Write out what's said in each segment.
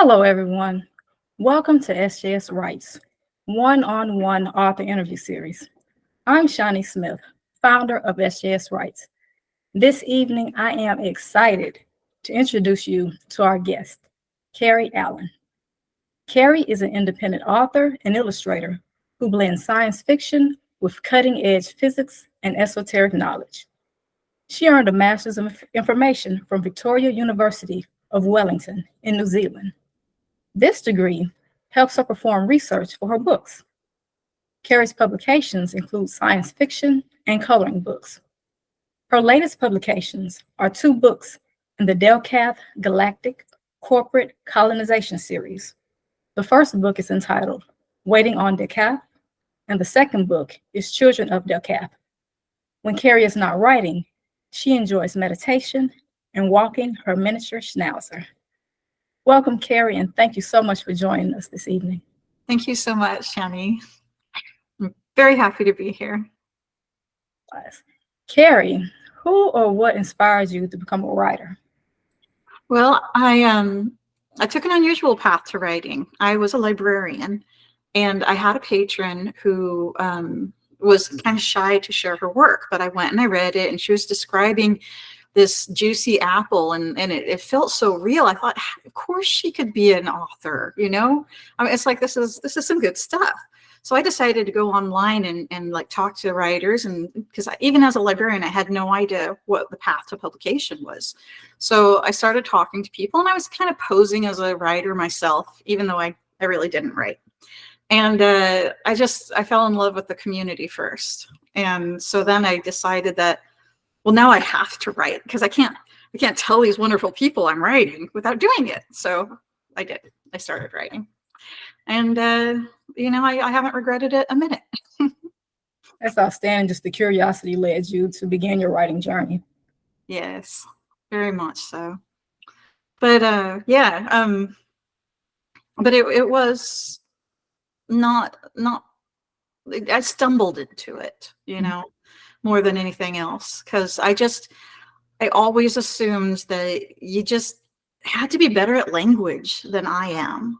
Hello, everyone. Welcome to SJS Writes, one-on-one author interview series. I'm Shawnee Smith, founder of SJS Writes. This evening, I am excited to introduce you to our guest, Carrie Allen. Carrie is an independent author and illustrator who blends science fiction with cutting-edge physics and esoteric knowledge. She earned a Master's of Information from Victoria University of Wellington in New Zealand. This degree helps her perform research for her books. Carrie's publications include science fiction and coloring books. Her latest publications are two books in the Delcath Galactic Corporate Colonization series. The first book is entitled Waiting on Delcath, and the second book is Children of Delcath. When Carrie is not writing, she enjoys meditation and walking her miniature schnauzer. Welcome, Carrie, and thank you so much for joining us this evening. Thank you so much, Shani. I'm very happy to be here. Carrie, who or what inspires you to become a writer? Well, I took an unusual path to writing. I was a librarian, and I had a patron who was kind of shy to share her work, but I went and I read it, and she was describing this juicy apple, and it felt so real. I thought, of course she could be an author, you know? I mean, it's like, this is some good stuff. So I decided to go online and like talk to writers, and because even as a librarian, I had no idea what the path to publication was. So I started talking to people, and I was kind of posing as a writer myself, even though I really didn't write. And I fell in love with the community first. And so then I decided that, well, now I have to write, because I can't tell these wonderful people I'm writing without doing it. So I did. I started writing. And, I haven't regretted it a minute. That's outstanding. Just the curiosity led you to begin your writing journey. Yes, very much so. But but it was not, I stumbled into it, more than anything else, because I always assumed that you just had to be better at language than I am.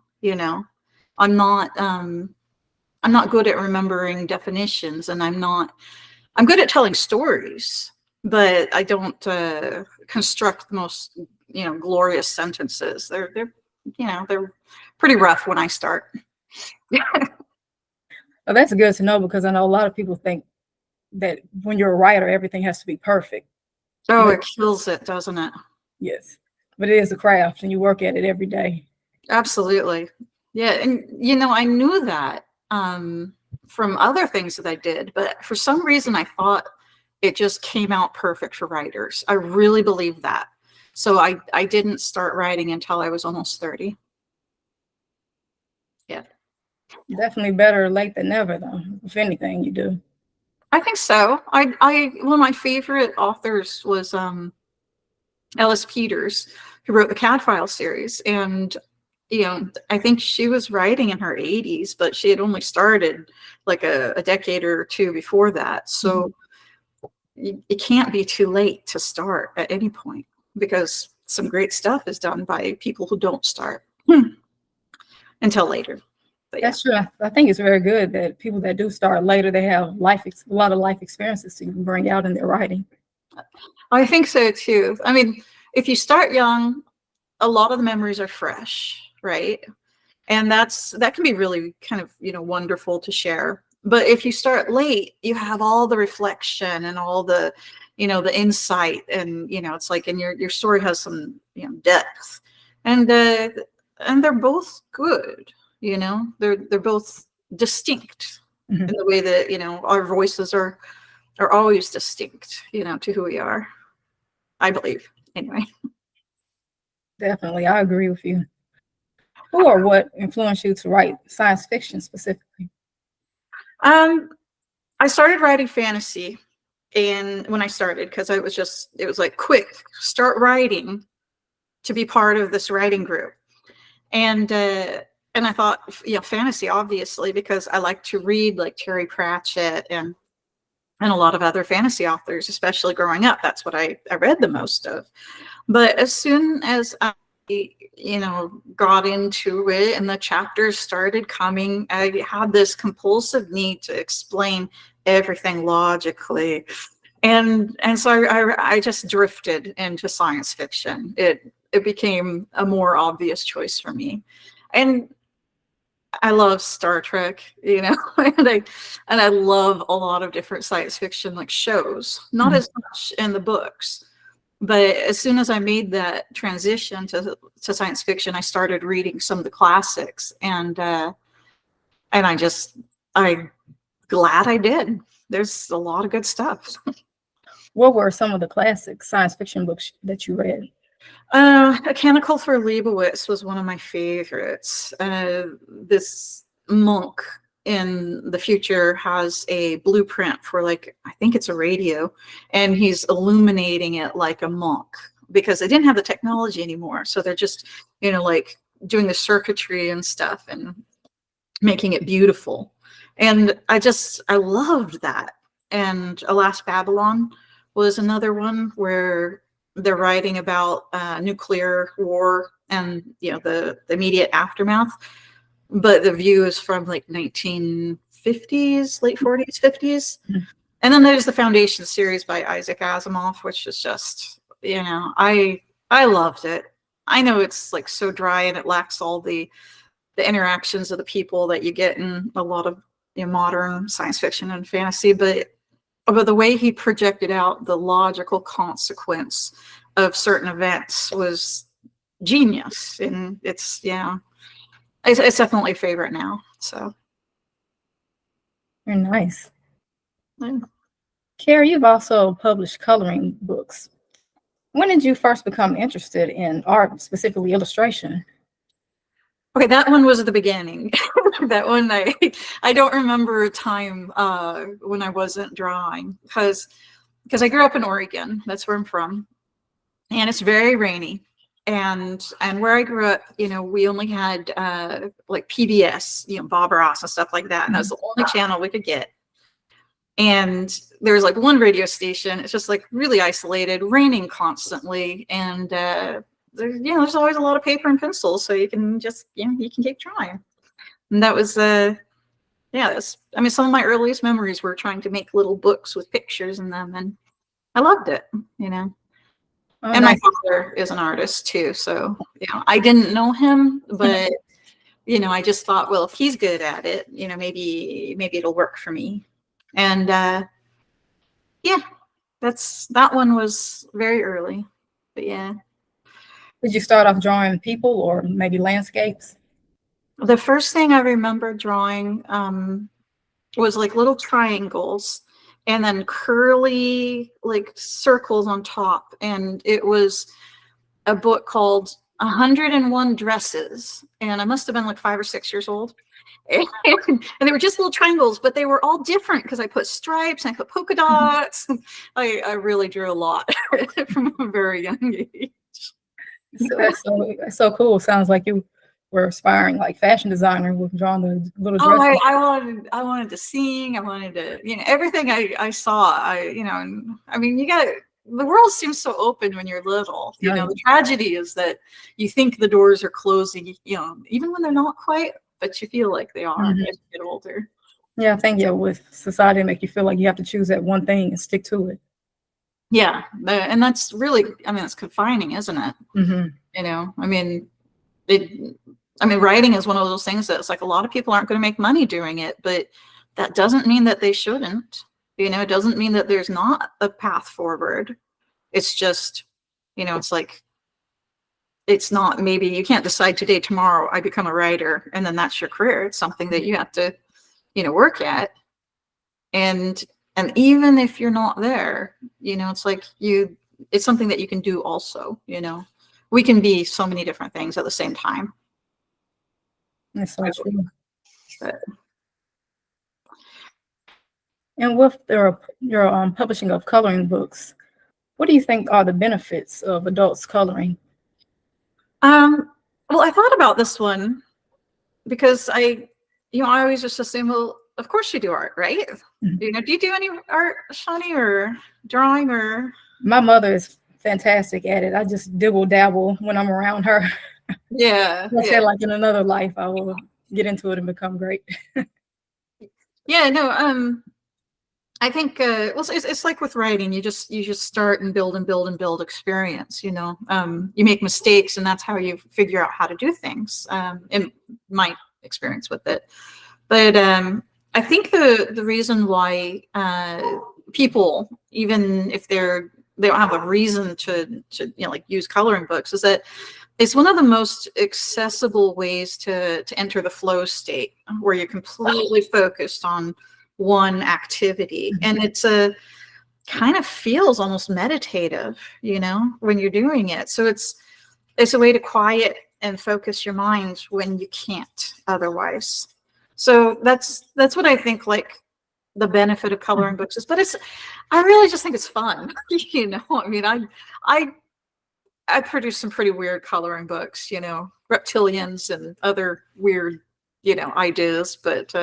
I'm not good at remembering definitions, and I'm good at telling stories, but I don't construct the most glorious sentences. They're pretty rough when I start. Well, that's good to know, because I know a lot of people think that when you're a writer, everything has to be perfect. Oh, it kills it, doesn't it? Yes, but it is a craft, and you work at it every day. Absolutely. Yeah, and I knew that from other things that I did, but for some reason I thought it just came out perfect for writers. I really believe that. So I didn't start writing until I was almost 30. Yeah. Definitely better late than never, though, if anything you do. I think so. One of my favorite authors was Ellis Peters, who wrote the Cad File series. And, I think she was writing in her 80s, but she had only started like a decade or two before that. So it can't be too late to start at any point, because some great stuff is done by people who don't start until later. But that's true. I think it's very good that people that do start later, they have a lot of life experiences to bring out in their writing. I think so too. I mean, if you start young, a lot of the memories are fresh, right? And that can be really kind of, wonderful to share. But if you start late, you have all the reflection and all the, the insight, and, it's like, and your story has some, depth, and they're both good. They're both distinct in the way that, our voices are always distinct, to who we are, I believe, anyway. Definitely. I agree with you. Who or what influenced you to write science fiction specifically? I started writing fantasy, and when I started, because it was like, quick, start writing to be part of this writing group. And I thought, fantasy, obviously, because I like to read like Terry Pratchett and a lot of other fantasy authors, especially growing up. That's what I read the most of. But as soon as got into it and the chapters started coming, I had this compulsive need to explain everything logically. And so I just drifted into science fiction. It became a more obvious choice for me. And I love Star Trek, and I love a lot of different science fiction like shows, not Mhm. as much in the books. But as soon as I made that transition to science fiction, I started reading some of the classics, and I'm glad I did. There's a lot of good stuff. What were some of the classic science fiction books that you read? A Canticle for Leibowitz was one of my favorites. This monk in the future has a blueprint for, like, I think it's a radio, and he's illuminating it like a monk because they didn't have the technology anymore. So they're just, like doing the circuitry and stuff and making it beautiful. And I loved that. And Alas Babylon was another one where they're writing about nuclear war and the immediate aftermath, but the view is from like 1950s, late 40s, 50s. Mhm. And then there's the Foundation series by Isaac Asimov, which is just, I loved it. I know it's like so dry and it lacks all the interactions of the people that you get in a lot of modern science fiction and fantasy, but the way he projected out the logical consequence of certain events was genius. And it's definitely a favorite now. So Very nice. yeah. Carrie, you've also published coloring books. When did you first become interested in art, specifically illustration? Okay, that one was at the beginning. That one I don't remember a time when I wasn't drawing because I grew up in Oregon. That's where I'm from, and it's very rainy. And where I grew up, we only had like PBS, Bob Ross and stuff like that, and that was the only channel we could get. And there was like one radio station. It's just like really isolated, raining constantly, and there's always a lot of paper and pencils, so you can just you can keep drawing. And that was I mean, some of my earliest memories were trying to make little books with pictures in them, and I loved it. Oh, And my nice. father is an artist too, so I didn't know him, but I just thought, well, if he's good at it, maybe it'll work for me. And yeah, that one was very early, but yeah. Did you start off drawing people or maybe landscapes? The first thing I remember drawing was like little triangles and then curly like circles on top, and it was a book called 101 Dresses, and I must have been like 5 or 6 years old. And they were just little triangles, but they were all different because I put stripes and I put polka dots. I really drew a lot from a very young age. So that's so cool. Sounds like you were aspiring like fashion designer with drawing the little Oh, dresses. I wanted to sing. I wanted to, everything I saw. And I mean, the world seems so open when you're little. Yeah. The tragedy is that you think the doors are closing, even when they're not quite, but you feel like they are Mhm. as you get older. Yeah, I think with society make you feel like you have to choose that one thing and stick to it. Yeah, and that's really, I mean, it's confining, isn't it? Hmm. I mean, writing is one of those things that's like a lot of people aren't going to make money doing it, but that doesn't mean that they shouldn't. It doesn't mean that there's not a path forward. It's just, it's like, it's not, maybe you can't decide today, tomorrow, I become a writer, and then that's your career. It's something that you have to, work at. And even if you're not there, it's like it's something that you can do also, we can be so many different things at the same time. That's so true. But And with your publishing of coloring books, what do you think are the benefits of adults coloring? well, I thought about this one because I always just assume, well, of course you do art, right? Mhm. Do you do any art, Shani, or drawing, or? My mother is fantastic at it. I just dibble dabble when I'm around her. Yeah, I yeah. said, like in another life, I will get into it and become great. Yeah, no, I think well, it's like with writing. You just start and build and build and build experience. You make mistakes, and that's how you figure out how to do things. In my experience with it, but I think the reason why people, even if they don't have a reason to like use coloring books, is that it's one of the most accessible ways to enter the flow state where you're completely focused on one activity, and it's a kind of feels almost meditative, when you're doing it. So it's a way to quiet and focus your mind when you can't otherwise. So that's what I think, like, the benefit of coloring books is. But I really just think it's fun. I mean, I produced some pretty weird coloring books, reptilians and other weird, ideas, but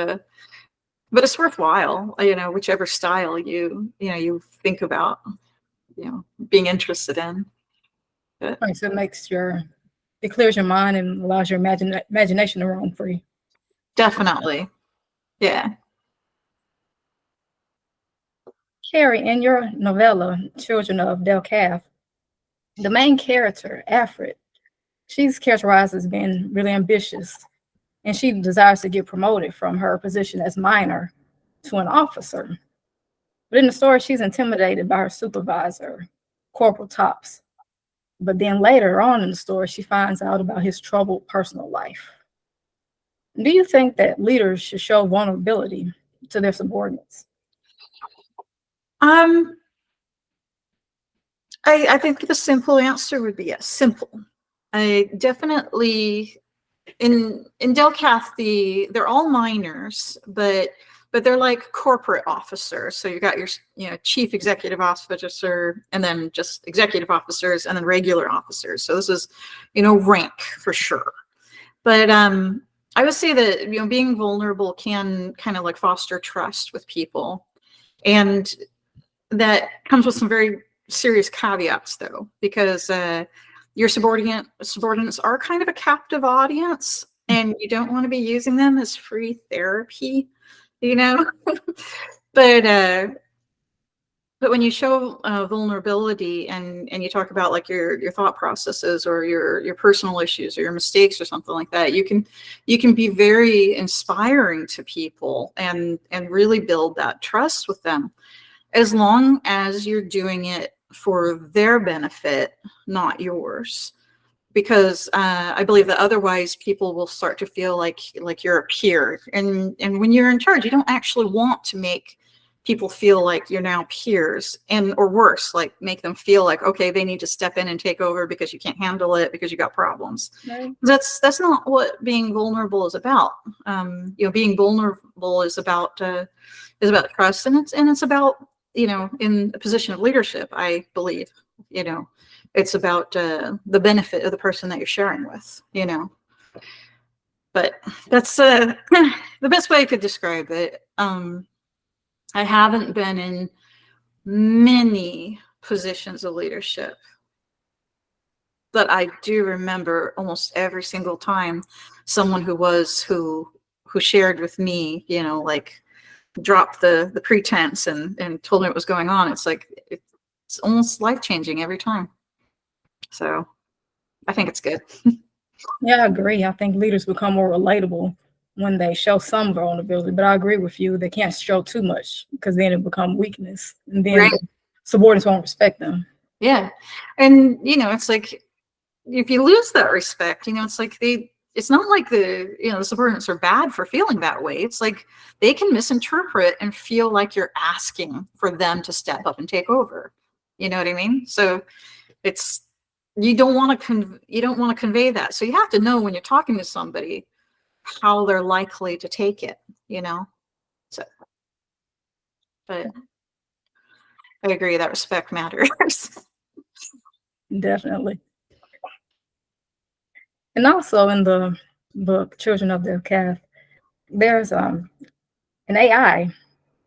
it's worthwhile, whichever style you think about, being interested in. But Right, so it clears your mind and allows your imagination to roam free. definitely, yeah. Carrie, in your novella, Children of Del Calf, the main character, Alfred, she's characterized as being really ambitious, and she desires to get promoted from her position as minor to an officer. But in the story, she's intimidated by her supervisor, Corporal Tops. But then later on in the story, she finds out about his troubled personal life. Do you think that leaders should show vulnerability to their subordinates? Um, I think the simple answer would be yes. Simple. I definitely in Delcath, they're all minors, but they're like corporate officers. So you got your chief executive officer, and then just executive officers, and then regular officers. So this is rank for sure. But I would say that being vulnerable can kind of like foster trust with people, and that comes with some very serious caveats, though, because your subordinates are kind of a captive audience, and you don't want to be using them as free therapy, you know. but but when you show vulnerability, and you talk about like your thought processes, or your personal issues, or your mistakes, or something like that, you can be very inspiring to people, and really build that trust with them, as long as you're doing it for their benefit, not yours. Because I believe that otherwise people will start to feel like you're a peer, and when you're in charge, you don't actually want to make people feel like you're now peers, and or worse, like make them feel like, okay, they need to step in and take over because you can't handle it, because you got problems. Right. That's not what being vulnerable is about. Being vulnerable is about trust, and it's about, in a position of leadership, I believe, it's about the benefit of the person that you're sharing with, but that's the best way I could describe it. I haven't been in many positions of leadership, but I do remember almost every single time someone who shared with me, like, dropped the pretense and told me what was going on. It's like it's almost life-changing every time. So I think it's good. Yeah, I agree. I think leaders become more relatable when they show some vulnerability, but I agree with you. They can't show too much, because then it becomes weakness, and then Right. the subordinates won't respect them. Yeah. And it's like, if you lose that respect, it's like it's not like the subordinates are bad for feeling that way. It's like they can misinterpret and feel like you're asking for them to step up and take over. You know what I mean? So it's, you don't want to convey that. So you have to know, when you're talking to somebody, how they're likely to take it, So, but I agree that respect matters. Definitely. And also in the book Children of the Calf, there's an AI,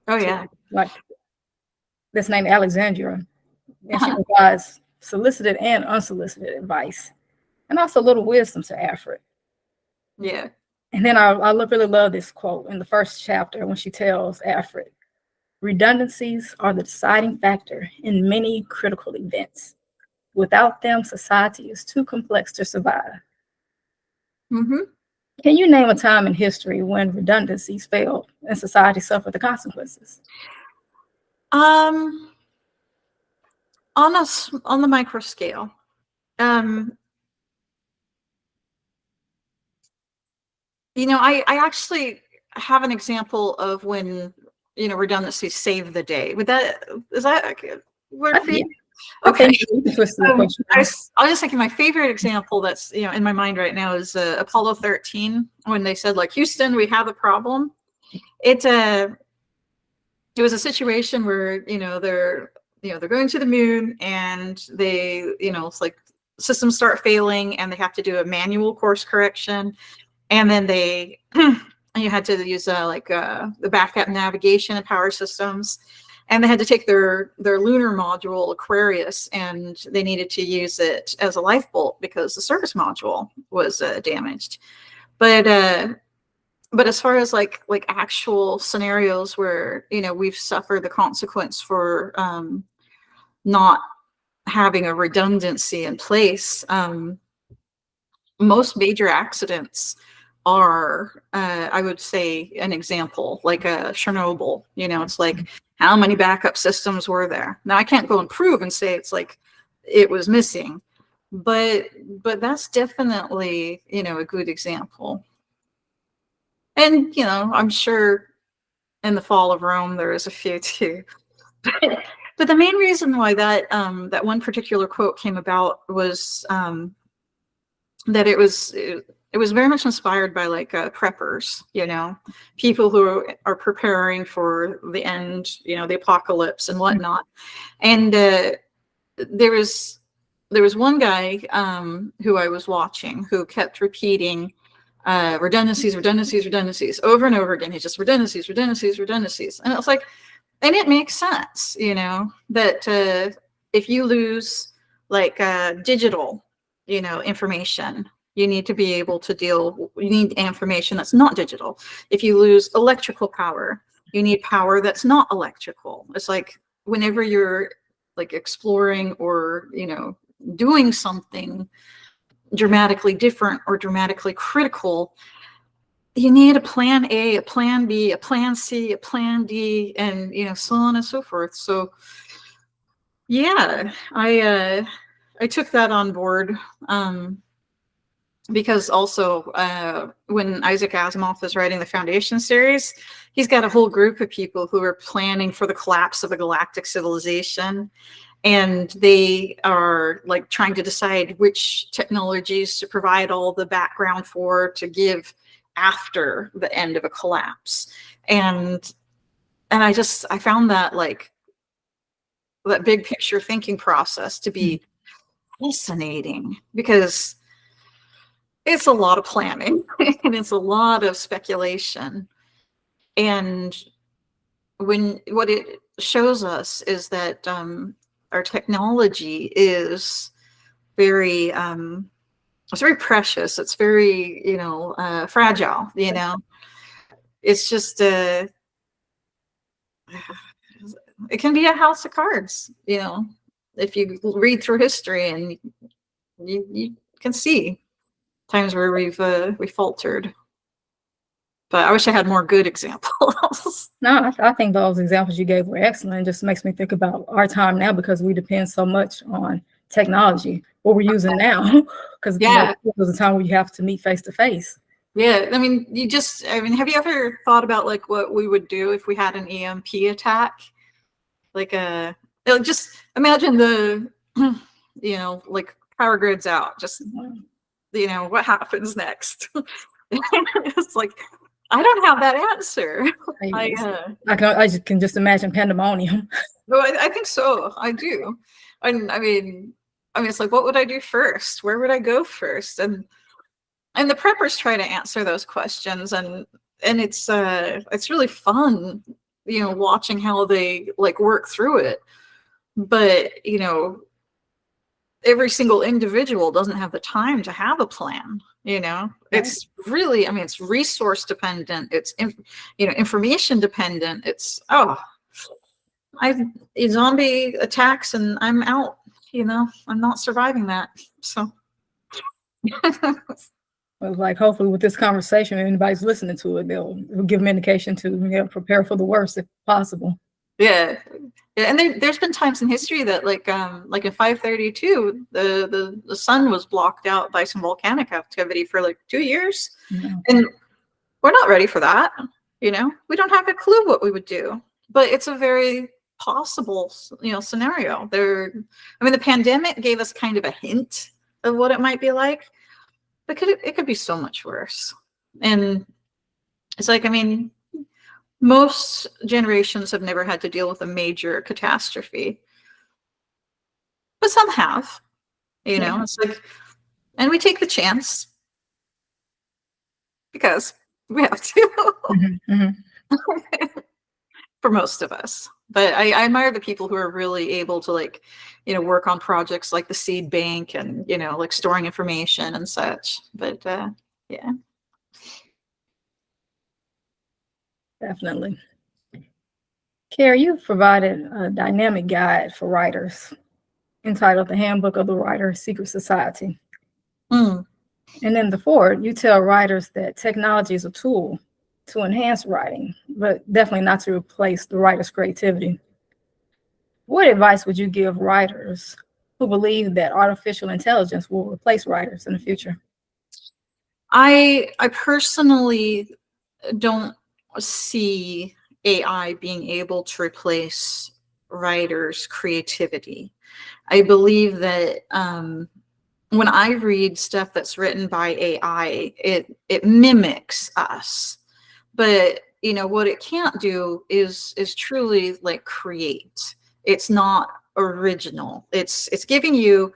Oh yeah. like, that's named Alexandria, and she Uh-huh. provides solicited and unsolicited advice, and also a little wisdom to Alfred. Yeah. And then I really love this quote in the first chapter when she tells Alfred, redundancies are the deciding factor in many critical events. Without them, society is too complex to survive. Mm-hmm. Can you name a time in history when redundancies failed and society suffered the consequences? Um, on the micro scale, um, I actually have an example of when, redundancy saved the day. Is that a word for you? Yeah, I Okay. think you can twist the question. I was just thinking my favorite example that's, in my mind right now is Apollo 13, when they said, like, Houston, we have a problem. It was a situation where, they're going to the moon, and it's like systems start failing and they have to do a manual course correction. And then you had to use the backup navigation and power systems. And they had to take their lunar module, Aquarius, and they needed to use it as a lifeboat because the service module was damaged. But as far as like actual scenarios where we've suffered the consequence for not having a redundancy in place, most major accidents are, I would say, an example like Chernobyl. It's like, how many backup systems were there? Now I can't go and prove and say it's like it was missing, but that's definitely a good example. And I'm sure in the fall of Rome there is a few too. But the main reason why that one particular quote came about was that it was very much inspired by like preppers, people who are preparing for the end, the apocalypse and whatnot. And there was one guy who I was watching who kept repeating redundancies over and over again. He just redundancies. And it was like, and it makes sense, that if you lose like digital, information, you need to be able to you need information that's not digital. If you lose electrical power, you need power that's not electrical. It's like whenever you're like exploring or, doing something dramatically different or dramatically critical, you need a plan A, a plan B, a plan C, a plan D, and so on and so forth. So yeah, I took that on board, because also when Isaac Asimov was writing the Foundation series, he's got a whole group of people who are planning for the collapse of a galactic civilization. And they are like trying to decide which technologies to provide all the background for to give after the end of a collapse. And I found that like that big picture thinking process to be fascinating, because it's a lot of planning and it's a lot of speculation. And what it shows us is that our technology is very it's very precious. It's very fragile. It's just it can be a house of cards. If you read through history, and you can see times where we faltered. But I wish I had more good examples. No, I think those examples you gave were excellent. It just makes me think about our time now, because we depend so much on technology, what we're using now, because Yeah. there was a time where you have to meet face to face. Yeah, I mean, have you ever thought about like what we would do if we had an EMP attack? Like just imagine like power grids out. Just what happens next? It's like, I don't have that answer. I can just imagine pandemonium. No, I think so. I do. And I mean, it's like, what would I do first? Where would I go first? And the preppers try to answer those questions, and it's really fun, watching how they like work through it. But every single individual doesn't have the time to have a plan. Right. It's really, I mean, it's resource dependent. It's, information dependent. It's, a zombie attacks and I'm out, I'm not surviving that. So. Well, like hopefully with this conversation, if anybody's listening to it, it'll give them indication to prepare for the worst if possible. Yeah. And there's been times in history that like in 532, the sun was blocked out by some volcanic activity for like 2 years. Yeah. And we're not ready for that. We don't have a clue what we would do, but it's a very possible, scenario. The pandemic gave us kind of a hint of what it might be like, but it could be so much worse. And it's like, most generations have never had to deal with a major catastrophe, but some have, Yeah. it's like, and we take the chance because we have to. For most of us. But I admire the people who are really able to work on projects like the seed bank and, like storing information and such. But yeah. Definitely. Carrie, you've provided a dynamic guide for writers entitled The Handbook of the Writer's Secret Society. Mm. And in the foreword, you tell writers that technology is a tool to enhance writing, but definitely not to replace the writer's creativity. What advice would you give writers who believe that artificial intelligence will replace writers in the future? I personally don't see AI being able to replace writers' creativity. I believe that when I read stuff that's written by AI, it mimics us. But what it can't do is truly create. It's not original. It's giving you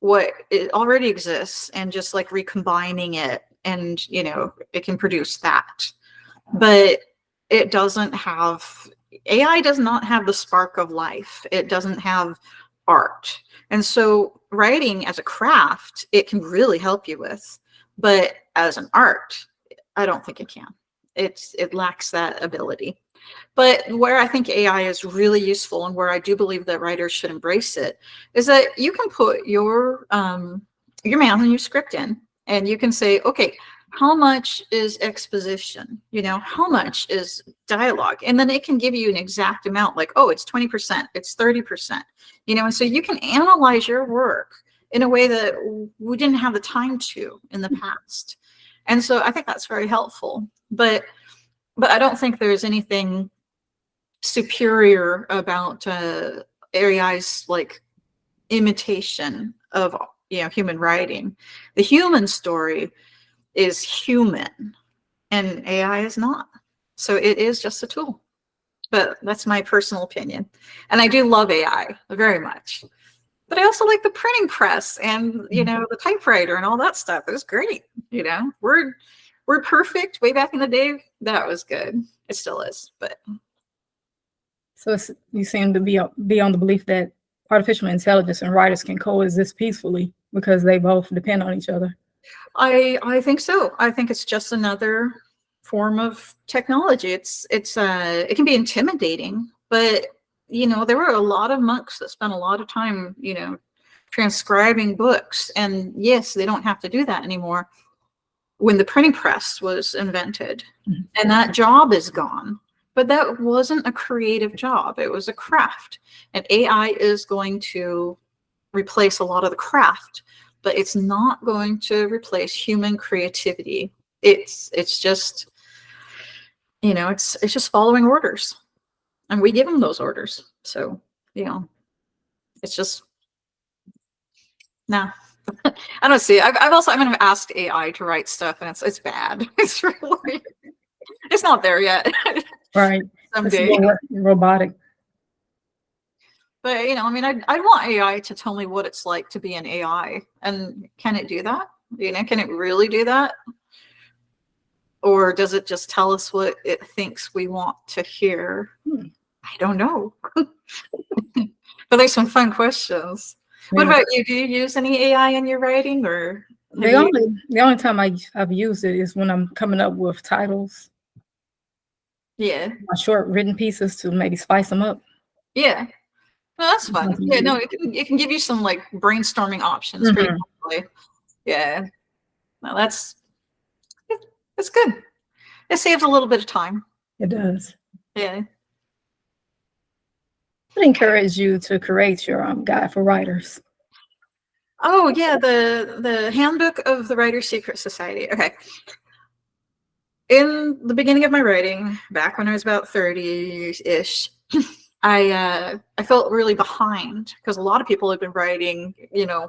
what it already exists and just recombining it, and it can produce that. But it doesn't have, AI does not have the spark of life. It doesn't have art. And so writing as a craft, it can really help you with, but as an art, I don't think it can. It lacks that ability. But where I think AI is really useful, and where I do believe that writers should embrace it, is that you can put your manuscript in, and you can say, okay, how much is exposition? How much is dialogue? And then it can give you an exact amount, like, oh, it's 20%, it's 30%. And so you can analyze your work in a way that we didn't have the time to in the past. And so I think that's very helpful. But I don't think there's anything superior about AI's imitation of human writing. The human story is human, and AI is not. So it is just a tool. But that's my personal opinion. And I do love AI very much. But I also like the printing press and the typewriter and all that stuff. It was great. We're perfect. Way back in the day, that was good. It still is, but. So you seem to be on the belief that artificial intelligence and writers can coexist peacefully because they both depend on each other. I think so. I think it's just another form of technology. It can be intimidating, but there were a lot of monks that spent a lot of time, transcribing books, and yes, they don't have to do that anymore when the printing press was invented. Mm-hmm. And that job is gone. But that wasn't a creative job. It was a craft. And AI is going to replace a lot of the craft, but it's not going to replace human creativity. It's just, it's just following orders. And we give them those orders. So, it's just, no. I don't see. I've asked AI to write stuff, and it's bad. It's really, it's not there yet. Right. Someday. Robotic. But I want AI to tell me what it's like to be an AI, and can it do that? Can it really do that? Or does it just tell us what it thinks we want to hear? I don't know. But there's some fun questions. What Yeah. about you? Do you use any AI in your writing, or have you? The only time I've used it is when I'm coming up with titles, Yeah, my short written pieces to maybe spice them up. yeah. Well, that's fun. Nothing Yeah, no, big. it can give you some like brainstorming options pretty Mhm. quickly. Yeah, no, that's good. It saves a little bit of time. It does. Yeah. I encourage you to create your guide for writers. Oh yeah, the handbook of the Writer's Secret Society. Okay. In the beginning of my writing, back when I was about 30-ish, I felt really behind because a lot of people have been writing,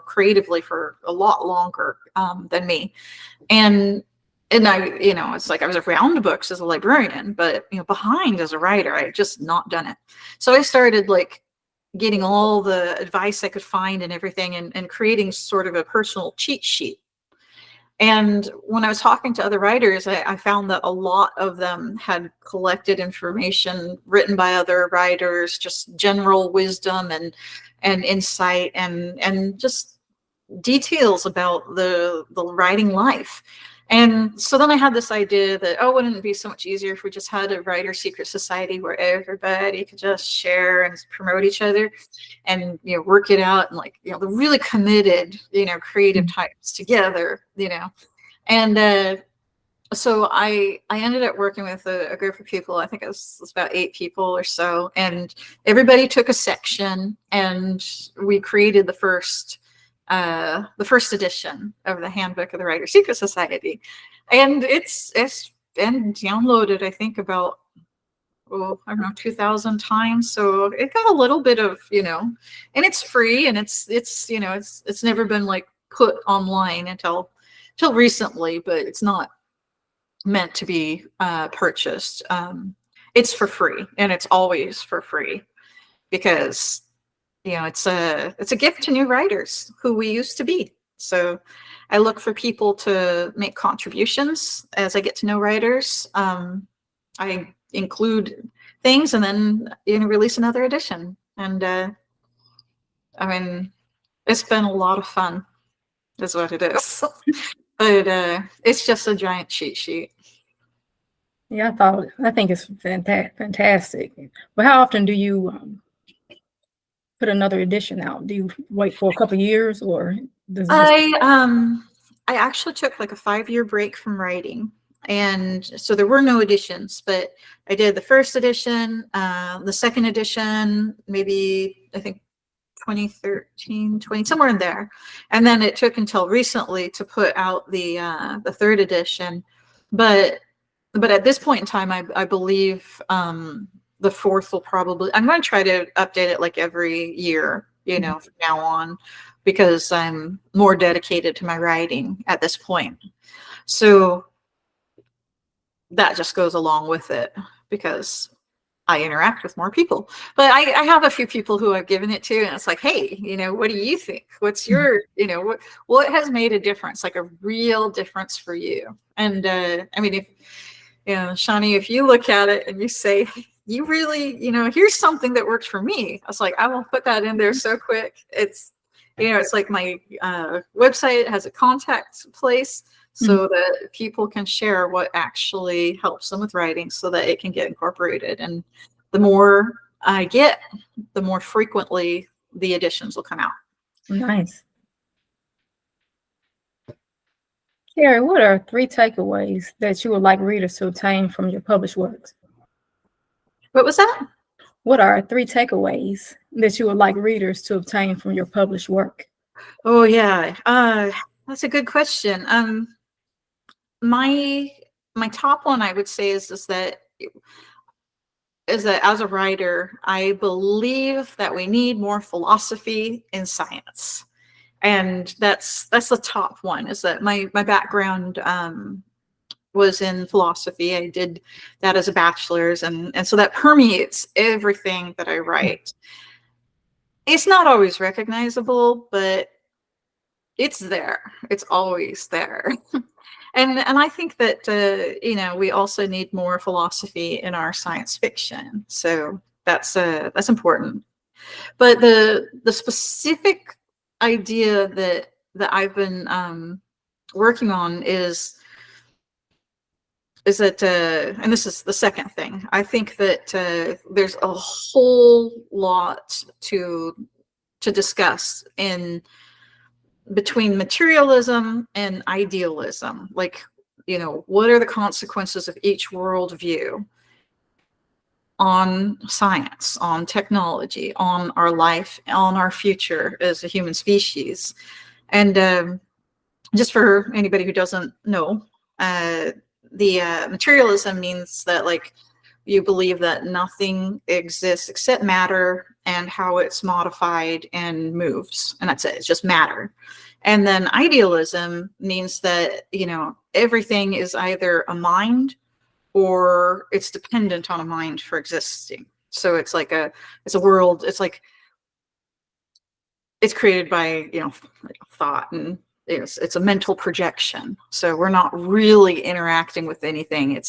creatively for a lot longer than me. And I, it's like I was around books as a librarian, but behind as a writer, I had just not done it. So I started like getting all the advice I could find and everything, and creating sort of a personal cheat sheet. And when I was talking to other writers, I found that a lot of them had collected information written by other writers, just general wisdom and insight and just details about the writing life. And so then I had this idea that, oh, wouldn't it be so much easier if we just had a writer secret society where everybody could just share and promote each other and work it out, and like the really committed creative types together, and so I ended up working with a group of people. I think it was about 8 people or so, and everybody took a section, and we created the first edition of the Handbook of the Writer Secret Society, and it's been downloaded, I think, about, I don't know, 2,000 times. So it got a little bit of, and it's free, and it's never been like put online until recently, but it's not meant to be purchased. It's for free, and it's always for free because it's a gift to new writers who we used to be. So I look for people to make contributions as I get to know writers. I include things, and then release another edition. And I mean, it's been a lot of fun, is what it is. But it's just a giant cheat sheet. Yeah, I think it's fantastic. But how often do you put another edition out? Do you wait for a couple of years, or does it just? I actually took like a 5-year break from writing, and so there were no editions, but I did the first edition, the second edition, maybe I think 2013, 20, somewhere in there. And then it took until recently to put out the third edition. But at this point in time, I believe the fourth will probably, I'm going to try to update it like every year, from now on, because I'm more dedicated to my writing at this point. So that just goes along with it because I interact with more people. But I have a few people who I've given it to, and it's like, hey, what do you think? What's your, what has made a difference, like a real difference for you? And I mean, if Shawnee, if you look at it and you say, you really, here's something that worked for me, I was like, I will put that in there so quick. It's, it's like my website has a contact place so that people can share what actually helps them with writing so that it can get incorporated. And the more I get, the more frequently the editions will come out. Nice. Carrie, what are 3 takeaways that you would like readers to obtain from your published works? What was that? What are 3 takeaways that you would like readers to obtain from your published work? Oh yeah, that's a good question. My top one, I would say, is that as a writer, I believe that we need more philosophy in science. And that's the top one, is that my background was in philosophy. I did that as a bachelor's, and so that permeates everything that I write. It's not always recognizable, but it's there. It's always there. And I think that we also need more philosophy in our science fiction. So that's important. But the specific idea that I've been working on is that, and this is the second thing, I think that there's a whole lot to discuss in between materialism and idealism. Like, what are the consequences of each worldview on science, on technology, on our life, on our future as a human species? And just for anybody who doesn't know, the materialism means that, like, you believe that nothing exists except matter and how it's modified and moves, and that's it. It's just matter. And then idealism means that, everything is either a mind or it's dependent on a mind for existing. So it's like it's a world. It's like it's created by thought, and it's a mental projection. So we're not really interacting with anything.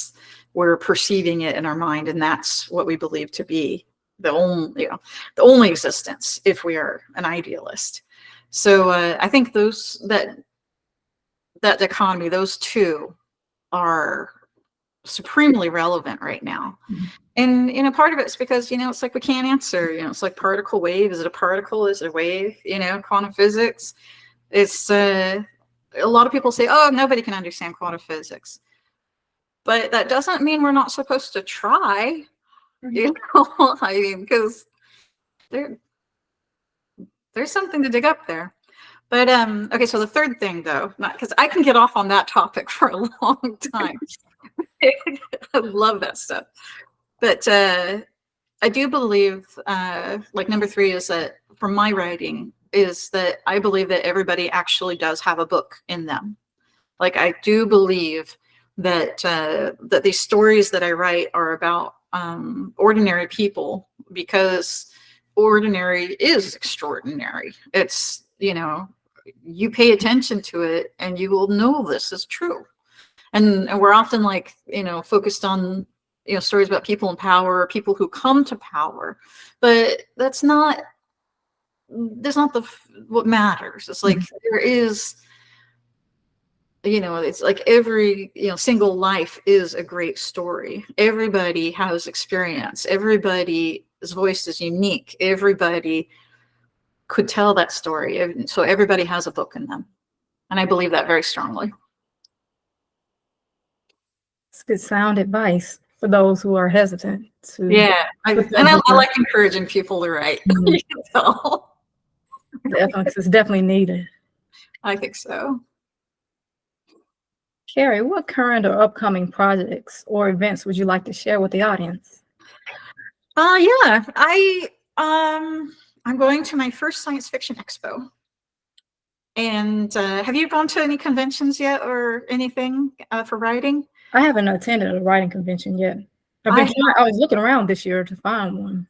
We're perceiving it in our mind, and that's what we believe to be the only existence if we are an idealist. So I think that dichotomy, those two, are supremely relevant right now. Mm-hmm. And part of it's because it's like we can't answer. It's like particle wave. Is it a particle? Is it a wave? Quantum physics. It's a lot of people say, oh, nobody can understand quantum physics, but that doesn't mean we're not supposed to try. I mean, because there's something to dig up there. But okay, so the third thing, though, not because I can get off on that topic for a long time. I love that stuff. But I do believe, like, number 3 is that, from my writing, is that I believe that everybody actually does have a book in them. Like, I do believe that that these stories that I write are about ordinary people, because ordinary is extraordinary. It's, you pay attention to it and you will know this is true. And we're often, like, focused on stories about people in power, or people who come to power, but that's not what matters. It's like, there is, it's like every single life is a great story. Everybody has experience. Everybody's voice is unique. Everybody could tell that story. So everybody has a book in them, and I believe that very strongly. It's good sound advice for those who are hesitant to. Yeah, I like encouraging people to write. You can tell. It's definitely needed. I think so. Carrie, what current or upcoming projects or events would you like to share with the audience? Yeah, I'm going to my first science fiction expo. And have you gone to any conventions yet or anything for writing? I haven't attended a writing convention yet. I was looking around this year to find one.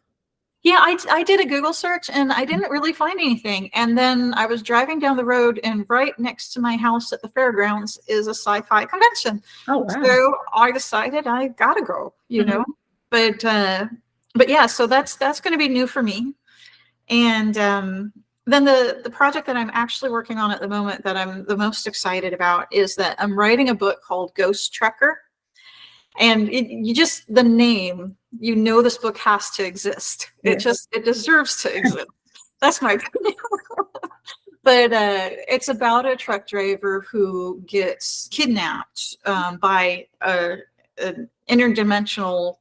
Yeah, I did a Google search and I didn't really find anything. And then I was driving down the road, and right next to my house at the fairgrounds is a sci-fi convention. Oh, wow. So I decided I gotta go, know. But yeah, so that's going to be new for me. And then the project that I'm actually working on at the moment that I'm the most excited about is that I'm writing a book called Ghost Trekker. And the name, this book has to exist. It deserves to exist. That's my opinion. But it's about a truck driver who gets kidnapped by an interdimensional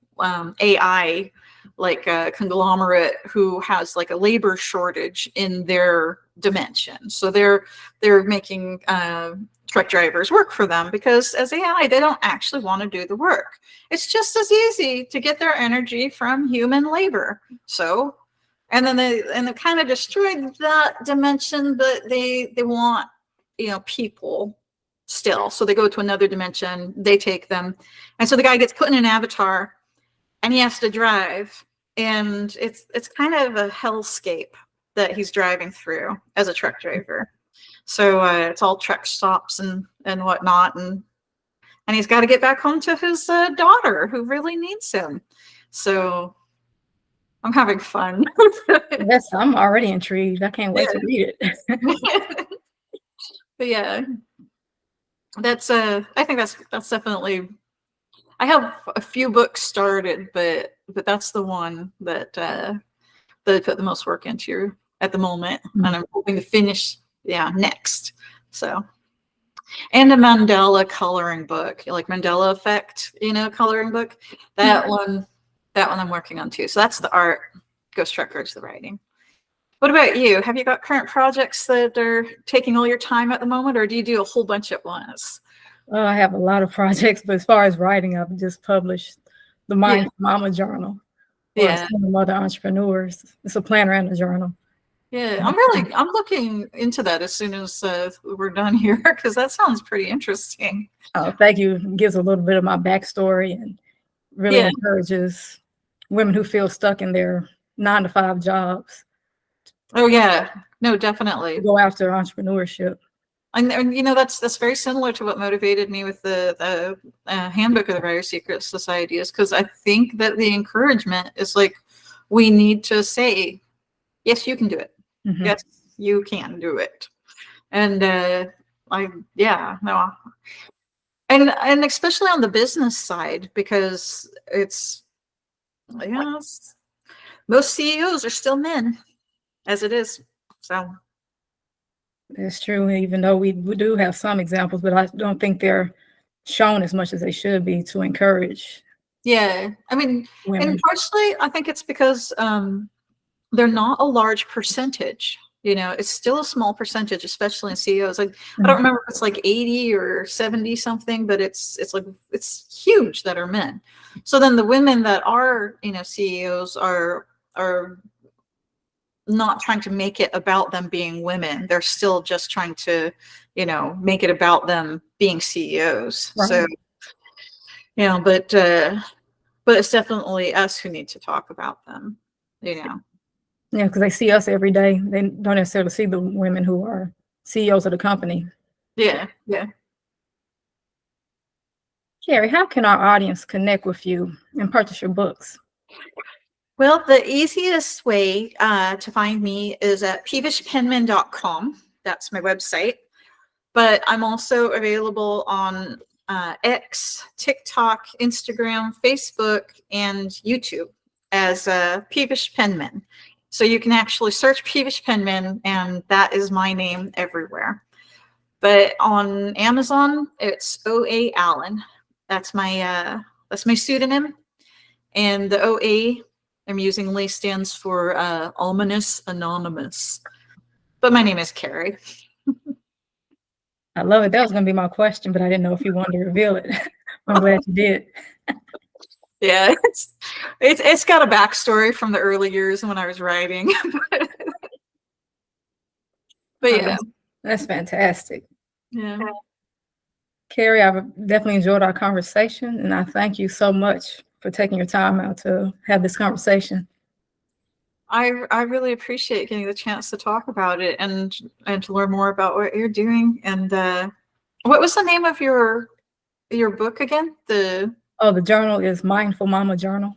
AI, like a conglomerate who has, like, a labor shortage in their dimension. So they're making truck drivers work for them, because as AI, they don't actually want to do the work. It's just as easy to get their energy from human labor. So, and then they kind of destroyed that dimension, but they want, people still. So they go to another dimension, they take them. And so the guy gets put in an avatar and he has to drive. And it's kind of a hellscape that he's driving through as a truck driver. So it's all truck stops and whatnot, and he's got to get back home to his daughter, who really needs him. So I'm having fun. I'm already intrigued. I can't wait to read it. But yeah, that's I think that's definitely. I have a few books started, but that's the one that that I put the most work into at the moment, and I'm hoping to finish next. So, and a Mandela coloring book, like Mandela effect, coloring book. That one I'm working on too. So that's the art. Ghost Records, the writing. What about you? Have you got current projects that are taking all your time at the moment, or do you do a whole bunch at once? Well, I have a lot of projects, but as far as writing, I've just published the Mindful Mama Journal for single mother entrepreneurs. It's a planner and a journal. Yeah, I'm looking into that as soon as we're done here, because that sounds pretty interesting. Oh, thank you. It gives a little bit of my backstory and really encourages women who feel stuck in their 9-to-5 jobs. Oh yeah, no, definitely. To go after entrepreneurship. And that's very similar to what motivated me with the handbook of the Writer's Secret Society, is because I think that the encouragement is like, we need to say, yes, you can do it. Mm-hmm. Yes, you can do it. And no. And especially on the business side, because it's most CEOs are still men, as it is. So it's true, even though we do have some examples, but I don't think they're shown as much as they should be to encourage. Yeah, I mean, women. And partially, I think it's because they're not a large percentage. It's still a small percentage, especially in CEOs. Like, I don't remember if it's like 80 or 70 something, but it's huge that are men. So then the women that are CEOs are not trying to make it about them being women. They're still just trying to make it about them being CEOs. Right. So but it's definitely us who need to talk about them. Yeah, because they see us every day. They don't necessarily see the women who are CEOs of the company. Yeah. Carrie, how can our audience connect with you and purchase your books? Well, the easiest way to find me is at peevishpenman.com. That's my website. But I'm also available on X, TikTok, Instagram, Facebook, and YouTube as Peevish Penman. So you can actually search Peevish Penman, and that is my name everywhere. But on Amazon, it's O.A. Allen. That's my pseudonym, and the O.A. I'm using stands for Ominous Anonymous. But my name is Carrie. I love it. That was going to be my question, but I didn't know if you wanted to reveal it. I'm glad you did. Yeah, it's got a backstory from the early years when I was writing. But yeah. That's fantastic. Yeah. Carrie, I've definitely enjoyed our conversation, and I thank you so much for taking your time out to have this conversation. I really appreciate getting the chance to talk about it and to learn more about what you're doing. And what was the name of your book again? The journal is Mindful Mama Journal.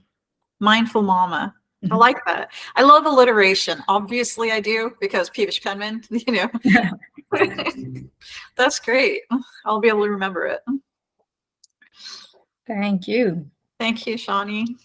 Mindful Mama. I like that. I love alliteration. Obviously I do, because Peevish Penman, That's great. I'll be able to remember it. Thank you. Thank you, Shawnee.